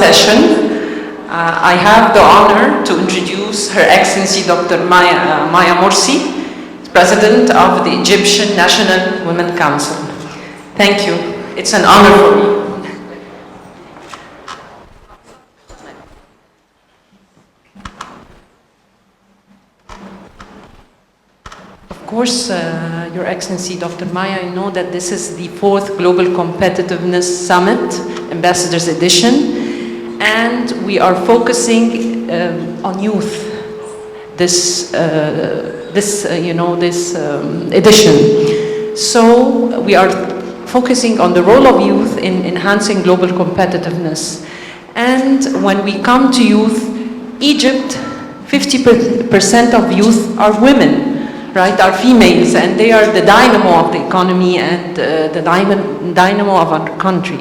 session. I have the honor to introduce Her Excellency Dr. Maya Morsy, President of the Egyptian National Women Council. Thank you. It's an honor for me. Of course, Your Excellency Dr. Maya, you know that this is the 4th Global Competitiveness Summit, Ambassadors Edition, and we are focusing on youth this edition. So we are focusing on the role of youth in enhancing global competitiveness. And when we come to youth, Egypt, 50% of youth are women. Right, are females, and they are the dynamo of the economy and the dynamo of our country.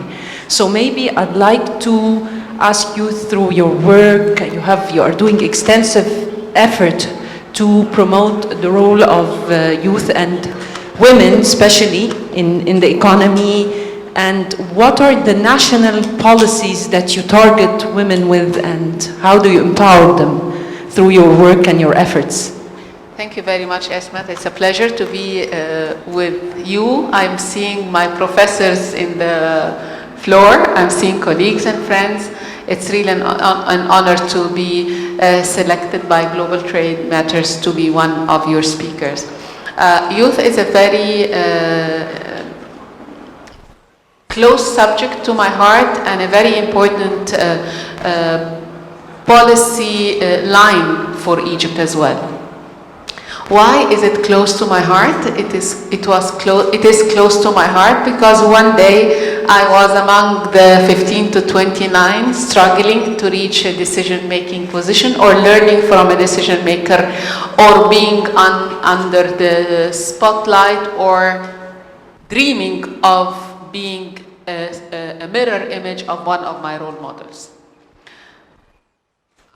So maybe I'd like to ask you, through your work, you are doing extensive effort to promote the role of youth and women, especially in the economy, and what are the national policies that you target women with, and how do you empower them through your work and your efforts? Thank you very much, Esmat. It's a pleasure to be with you. I'm seeing my professors in the floor. I'm seeing colleagues and friends. It's really an honor to be selected by Global Trade Matters to be one of your speakers. Youth is a very close subject to my heart and a very important policy line for Egypt as well. Why is it close to my heart? It is close to my heart because one day I was among the 15 to 29 struggling to reach a decision-making position or learning from a decision maker or being under the spotlight or dreaming of being a mirror image of one of my role models.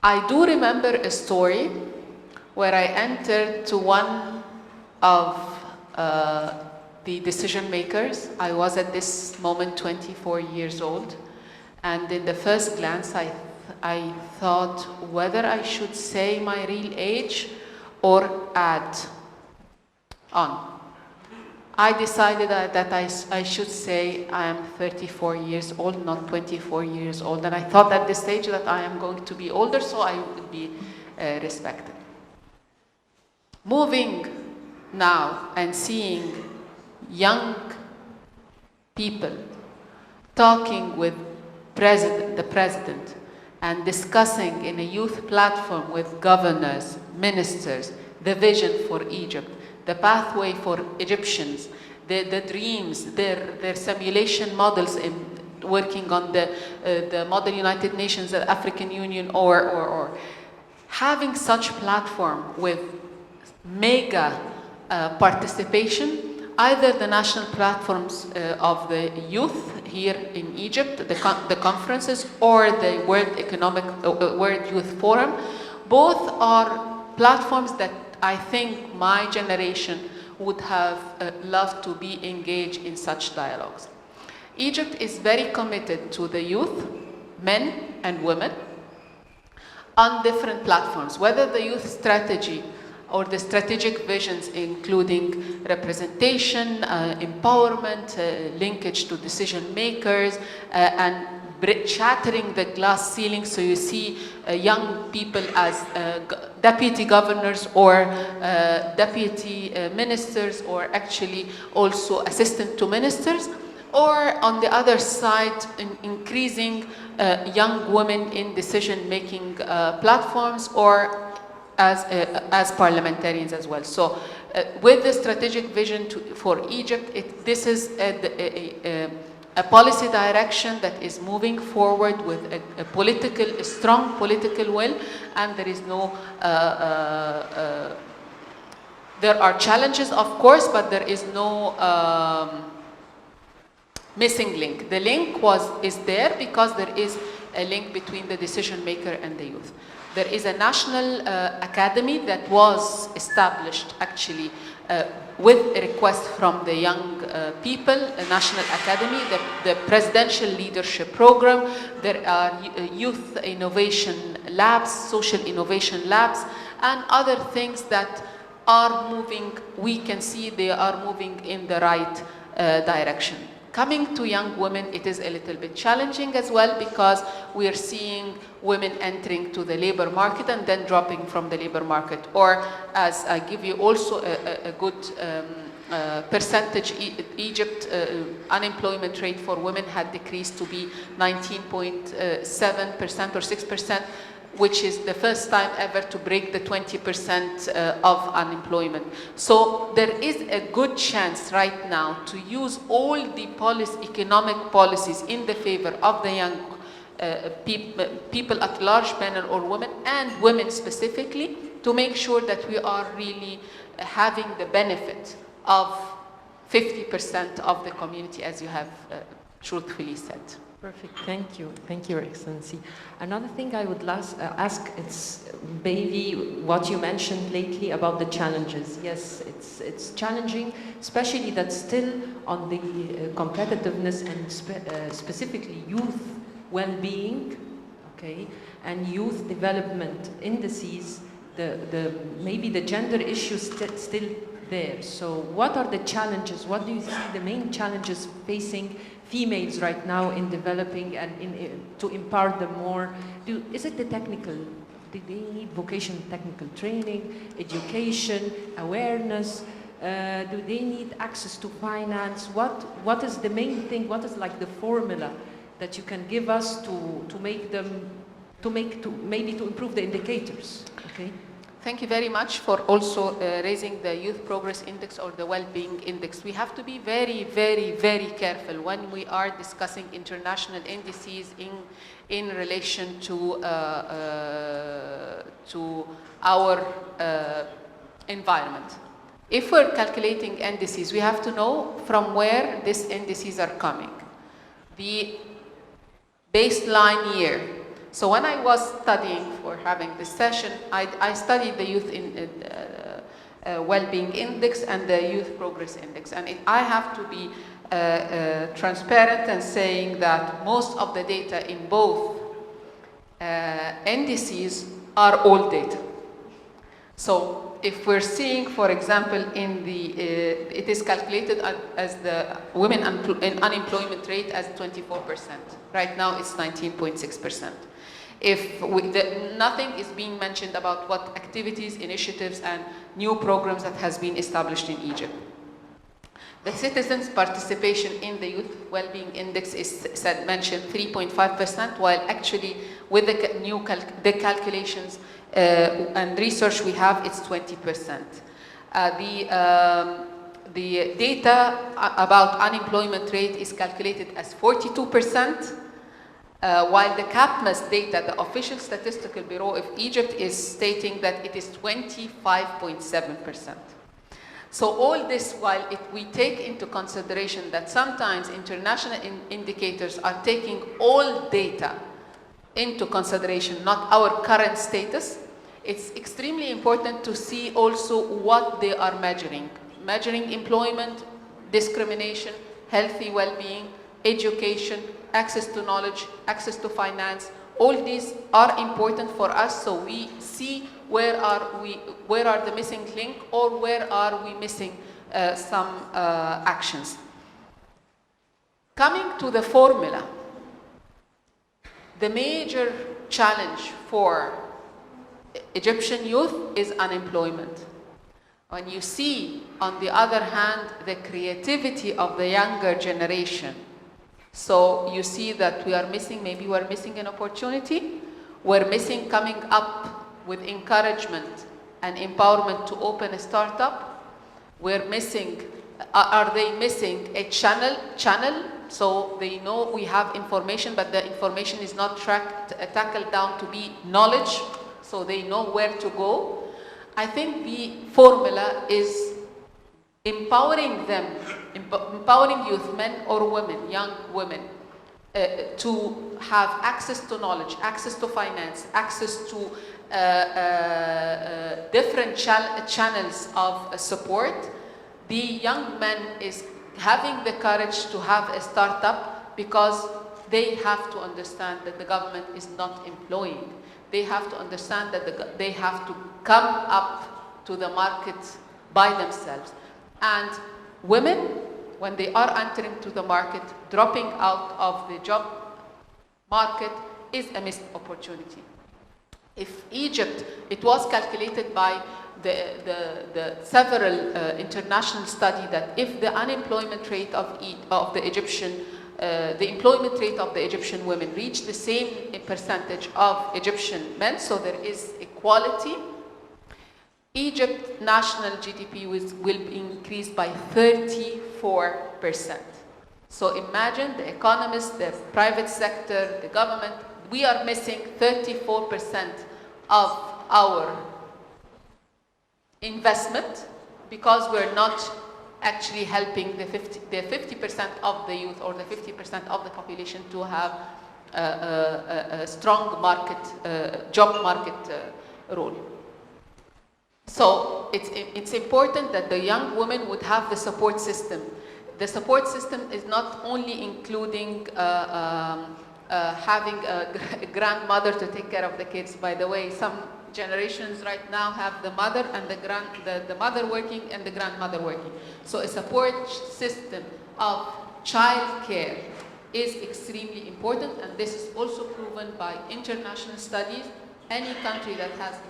I do remember a story where I entered to one of the decision makers. I was at this moment 24 years old, and in the first glance I thought whether I should say my real age or add on. I decided that I should say I am 34 years old, not 24 years old, and I thought at this stage that I am going to be older, so I would be respected. Moving now and seeing young people talking with the president and discussing in a youth platform with governors, ministers, the vision for Egypt, the pathway for Egyptians, the dreams, their simulation models in working on the Model United Nations, the African Union, or having such platform with mega participation, either the national platforms of the youth here in Egypt, the conferences, or the World Youth Forum. Both are platforms that I think my generation would have loved to be engaged in such dialogues. Egypt is very committed to the youth, men and women, on different platforms, whether the youth strategy or the strategic visions, including representation, empowerment, linkage to decision makers, and shattering the glass ceiling, so you see young people as deputy governors or deputy ministers, or actually also assistant to ministers, or on the other side, increasing young women in decision-making platforms, or as parliamentarians as well. So with the strategic vision for Egypt, this is a policy direction that is moving forward with a strong political will, and there is no, there are challenges of course, but there is no missing link. The link is there because there is a link between the decision maker and the youth. There is a national academy that was established actually with a request from the young people, the National Academy, the Presidential Leadership Program. There are youth innovation labs, social innovation labs, and other things that are moving. We can see they are moving in the right direction. Coming to young women, it is a little bit challenging as well, because we are seeing women entering to the labor market and then dropping from the labor market. Or, as I give you also a good percentage, Egypt unemployment rate for women had decreased to be 19.7% or 6%, which is the first time ever to break the 20% of unemployment. So there is a good chance right now to use all the economic policies in the favor of the young people at large, men or women, and women specifically, to make sure that we are really having the benefit of 50% of the community, as you have truthfully said. Perfect, thank you, Your Excellency. Another thing I would ask, it's maybe what you mentioned lately about the challenges. Yes, it's challenging, especially that still on the competitiveness and specifically youth well-being, okay, and youth development indices, maybe the gender issues still there. So what are the challenges? What do you see the main challenges facing females right now in developing and to empower them more? Is it the technical? Do they need vocational technical training, education, awareness? Do they need access to finance? What is the main thing? What is like the formula that you can give us to make them, maybe to improve the indicators? Okay. Thank you very much for also raising the Youth Progress Index or the Well-Being Index. We have to be very, very, very careful when we are discussing international indices in relation to our environment. If we're calculating indices, we have to know from where these indices are coming. The baseline year. So when I was studying for having this session, I studied the Youth Well-Being Index and the Youth Progress Index. And I have to be transparent and saying that most of the data in both indices are old data. So if we're seeing, for example, it is calculated as the women unemployment rate as 24%. Right now it's 19.6%. If nothing is being mentioned about what activities, initiatives, and new programs that has been established in Egypt. The citizens' participation in the Youth Wellbeing Index is mentioned 3.5%, while actually with the calculations and research we have, it's 20%. The data about unemployment rate is calculated as 42%. While the CAPMAS data, the Official Statistical Bureau of Egypt, is stating that it is 25.7%. So all this, while we take into consideration that sometimes international indicators are taking all data into consideration, not our current status, it's extremely important to see also what they are measuring. Measuring employment, discrimination, healthy well-being, education, access to knowledge, access to finance. All these are important for us, so we see where are the missing link, or where are we missing some actions. Coming to the formula, the major challenge for Egyptian youth is unemployment. When you see, on the other hand, the creativity of the younger generation, so you see that maybe we're missing an opportunity, we're missing coming up with encouragement and empowerment to open a startup, we're missing, are they missing a channel, so they know we have information, but the information is not tackled down to be knowledge, so they know where to go. I think the formula is empowering them, empowering youth, men or women, young women, to have access to knowledge, access to finance, access to different channels of support, The young men is having the courage to have a startup because they have to understand that the government is not employing. They have to understand that they have to come up to the market by themselves. And women, when they are entering to the market, dropping out of the job market is a missed opportunity. If Egypt, it was calculated by the several international study that if the unemployment rate of the Egyptian, the employment rate of the Egyptian women reached the same percentage of Egyptian men, so there is equality, Egypt national GDP will increase by 34%. So imagine the economists, the private sector, the government, we are missing 34% of our investment because we're not actually helping the 50% of the youth or the 50% of the population to have a strong market, job market role. So it's important that the young women would have the support system. The support system is not only including having a grandmother to take care of the kids. By the way, some generations right now have the mother and the mother working and the grandmother working. So a support system of child care is extremely important, and this is also proven by international studies. Any country that has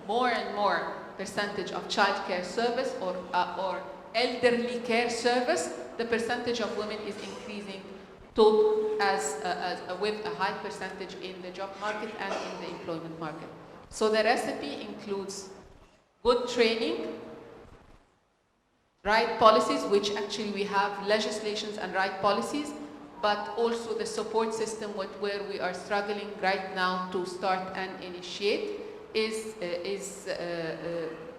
more and more percentage of child care service or elderly care service, the percentage of women is increasing with a high percentage in the job market and in the employment market. So the recipe includes good training, right policies, which actually we have legislations and right policies, but also the support system where we are struggling right now to start and initiate is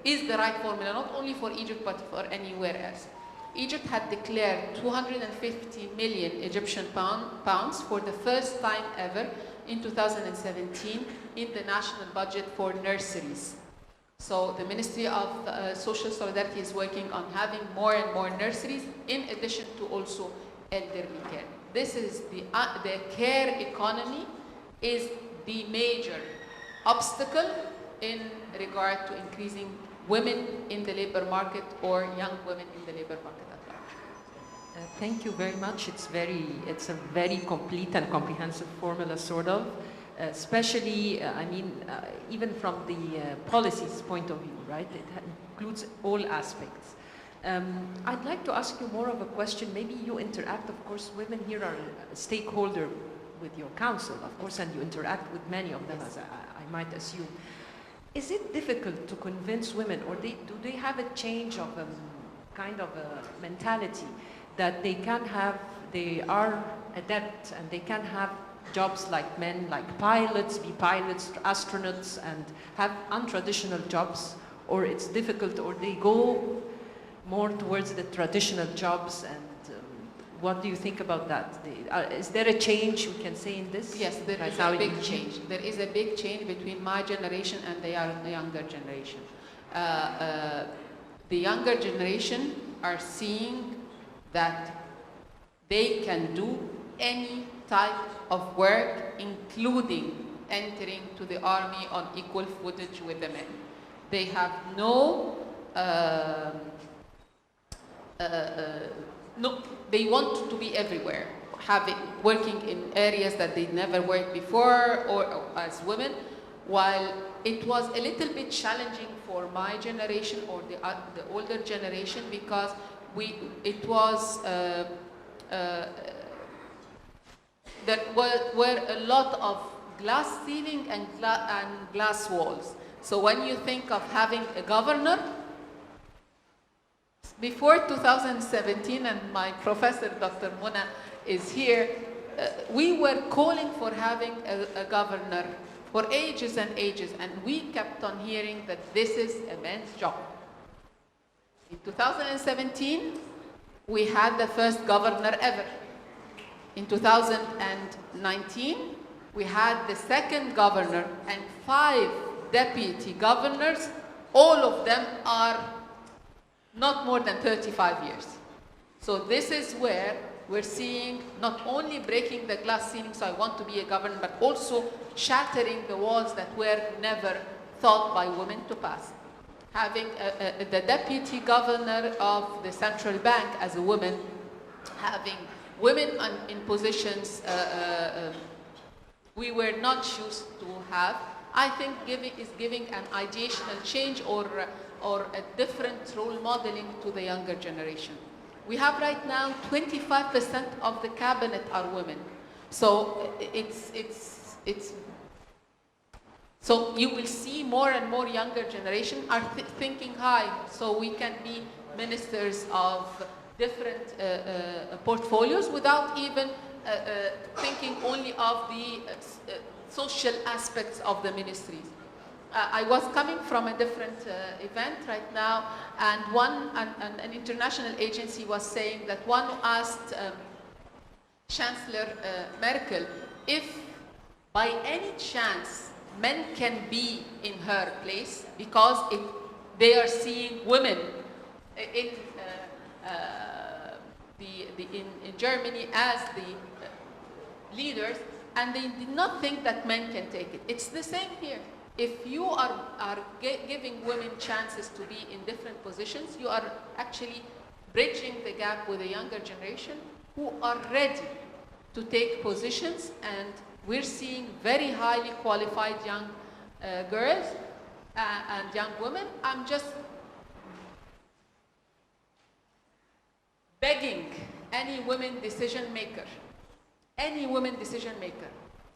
the right formula, not only for Egypt but for anywhere else. Egypt had declared 250 million Egyptian pounds for the first time ever in 2017 in the national budget for nurseries. So the Ministry of Social Solidarity is working on having more and more nurseries in addition to also elderly care. This is the care economy is the major obstacle in regard to increasing women in the labor market or young women in the labor market at large. Thank you very much. It's a very complete and comprehensive formula, sort of. Especially, even from the policies point of view, right? It includes all aspects. I'd like to ask you more of a question. Maybe you interact, of course, women here are a stakeholder with your council, of course, and you interact with many of them, as I might assume. Is it difficult to convince women, or do they have a change of kind of a mentality that they are adept and they can have jobs like men, like pilots, be pilots, astronauts, and have untraditional jobs, or it's difficult, or they go more towards the traditional jobs? And what do you think about that? Is there a change we can say in this? Yes, there is a big change. There is a big change between my generation and the younger generation. The younger generation are seeing that they can do any type of work, including entering to the army on equal footage with the men. They have they want to be everywhere, working in areas that they never worked before, or as women, while it was a little bit challenging for my generation or the older generation, because there were a lot of glass ceiling and glass walls. So when you think of having a governor, before 2017, and my professor, Dr. Mona, is here, we were calling for having a governor for ages and ages, and we kept on hearing that this is a man's job. In 2017, we had the first governor ever. In 2019, we had the second governor and 5 deputy governors. All of them are not more than 35 years. So this is where we're seeing not only breaking the glass ceiling, so I want to be a governor, but also shattering the walls that were never thought by women to pass. Having the deputy governor of the central bank as a woman, having women in positions we were not used to have, I think is giving an ideational change or a different role modeling to the younger generation. We have right now 25% of the cabinet are women. So so you will see more and more younger generation are thinking high, so we can be ministers of different portfolios without even thinking only of the social aspects of the ministries. I was coming from a different event right now, and an international agency was saying that one asked Chancellor Merkel if by any chance men can be in her place, because they are seeing women in Germany as the leaders, and they did not think that men can take it. It's the same here. If you are giving women chances to be in different positions, you are actually bridging the gap with the younger generation who are ready to take positions, and we're seeing very highly qualified young girls and young women. I'm just begging any women decision maker,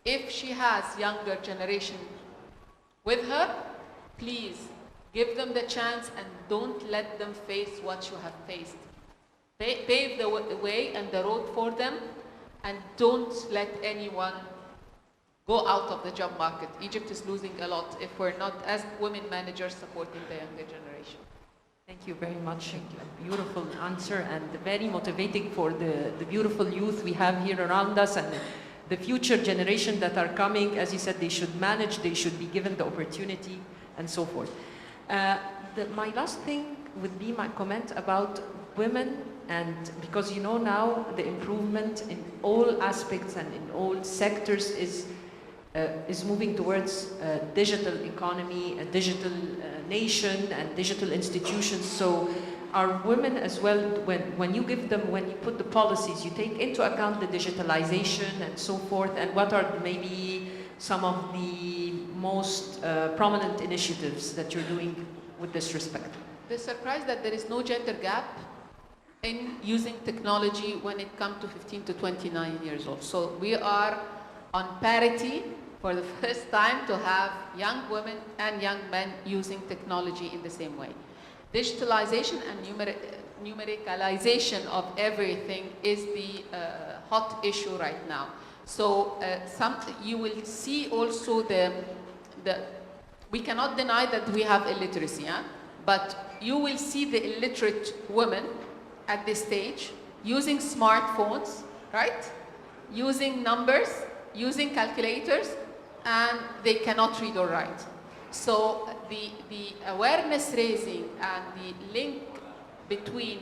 if she has younger generation with her, please give them the chance and don't let them face what you have faced. Pave the way and the road for them, and don't let anyone go out of the job market. Egypt is losing a lot if we're not, as women managers, supporting the younger generation. Thank you very much. A beautiful answer, and very motivating for the beautiful youth we have here around us, and the future generation that are coming. As you said, they should manage, they should be given the opportunity, and so forth. My last thing would be my comment about women, and because you know now the improvement in all aspects and in all sectors is moving towards a digital economy, a digital nation, and digital institutions. So are women as well, when you give them, when you put the policies, you take into account the digitalization and so forth, and what are maybe some of the most prominent initiatives that you're doing with this respect? The surprise that there is no gender gap in using technology when it comes to 15 to 29 years old. So we are on parity for the first time to have young women and young men using technology in the same way. Digitalization and numericalization of everything is the hot issue right now. So you will see also we cannot deny that we have illiteracy, but you will see the illiterate women at this stage using smartphones, right? Using numbers, using calculators, and they cannot read or write. So the awareness raising and the link between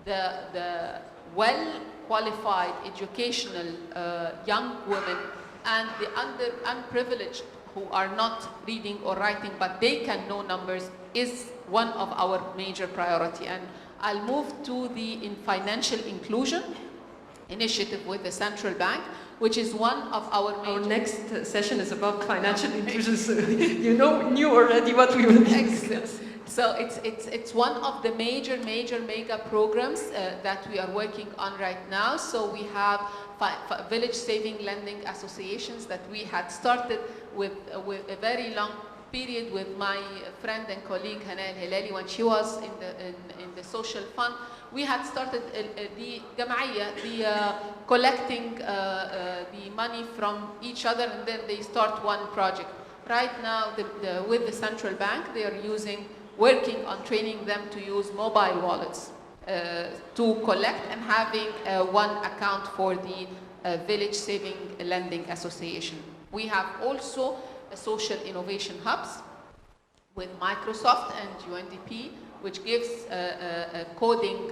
the well-qualified educational young women and the unprivileged who are not reading or writing, but they can know numbers, is one of our major priority. And I'll move to the financial inclusion initiative with the central bank, which is one of our major... Our next session is about financial inclusion, so you knew already what we will do. Excellent. So it's one of the major mega programs that we are working on right now. So we have village saving lending associations that we had started with a very long period with my friend and colleague Hana Hilali when she was in the social fund. We had started the Jam'iyya, collecting the money from each other, and then they start one project. Right now, with the central bank, they are working on training them to use mobile wallets to collect, and having one account for the Village Saving Lending Association. We have also social innovation hubs with Microsoft and UNDP which gives coding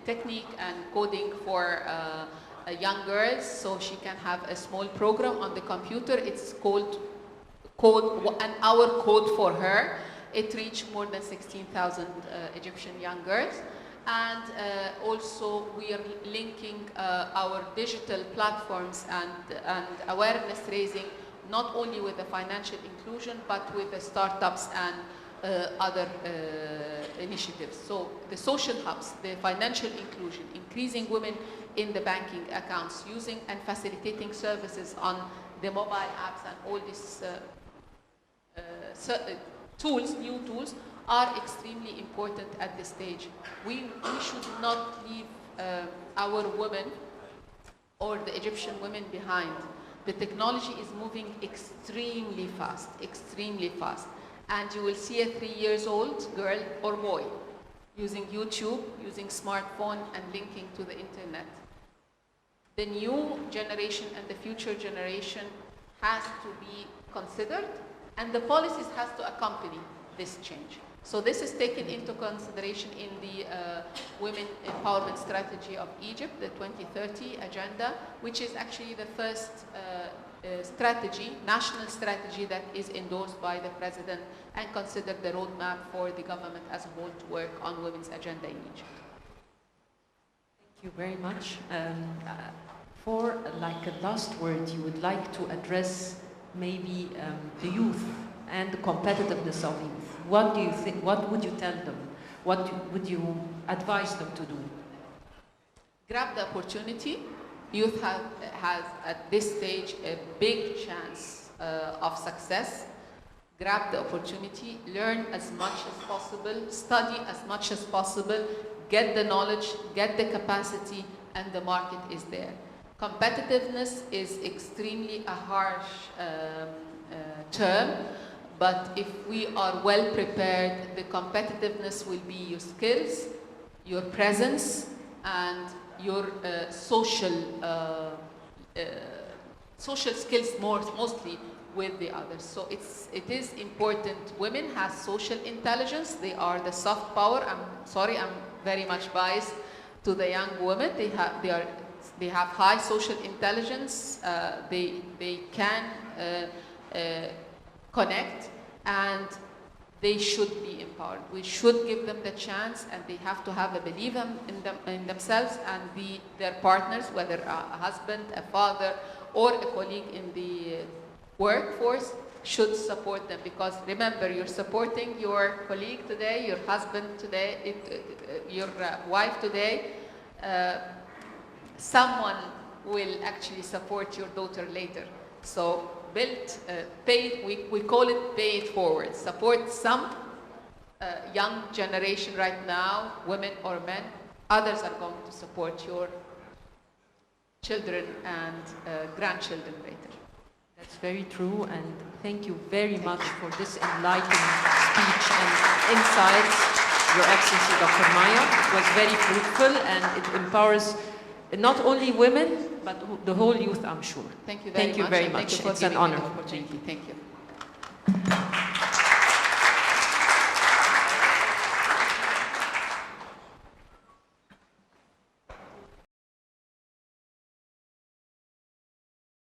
technique and coding for young girls, so she can have a small program on the computer. It's called An Hour Code for Her. It reached more than 16,000 Egyptian young girls. And also we are linking our digital platforms and awareness raising, not only with the financial inclusion, but with the startups and other initiatives. So the social hubs, the financial inclusion, increasing women in the banking accounts, using and facilitating services on the mobile apps, and all these tools, new tools, are extremely important at this stage. We should not leave our women or the Egyptian women behind. The technology is moving extremely fast, extremely fast. And you will see a 3-year-old girl or boy using YouTube, using smartphone, and linking to the internet. The new generation and the future generation has to be considered, and the policies has to accompany this change. So this is taken into consideration in the Women Empowerment Strategy of Egypt, the 2030 agenda, which is actually the first strategy, national strategy, that is endorsed by the president and considered the roadmap for the government as a whole to work on women's agenda in Egypt. Thank you very much. For like a last word, you would like to address maybe the youth and the competitiveness of youth. What do you think? What would you tell them? What would you advise them to do? Grab the opportunity. Youth has at this stage a big chance of success. Grab the opportunity, learn as much as possible, study as much as possible, get the knowledge, get the capacity, and the market is there. Competitiveness is extremely a harsh term, but if we are well prepared, the competitiveness will be your skills, your presence, and your social skills mostly with the others. So it is important. Women have social intelligence. They are the soft power. I'm sorry, I'm very much biased to the young women. They have high social intelligence. They can connect, and they should be empowered. We should give them the chance, and they have to have a belief in themselves, and their partners, whether a husband, a father, or a colleague in the workforce, should support them. Because remember, you're supporting your colleague today, your husband today, your wife today. Someone will actually support your daughter later. So we call it pay it forward. Support some young generation right now, women or men. Others are going to support your children and grandchildren later. That's very true, and thank you very much for this enlightening speech and insights, Your Excellency Dr. Maya. It was very fruitful, and it empowers not only women, but the whole youth, I'm sure. Thank you very much. Thank you very much. Thank you for it's an giving me honor. the opportunity. Thank you.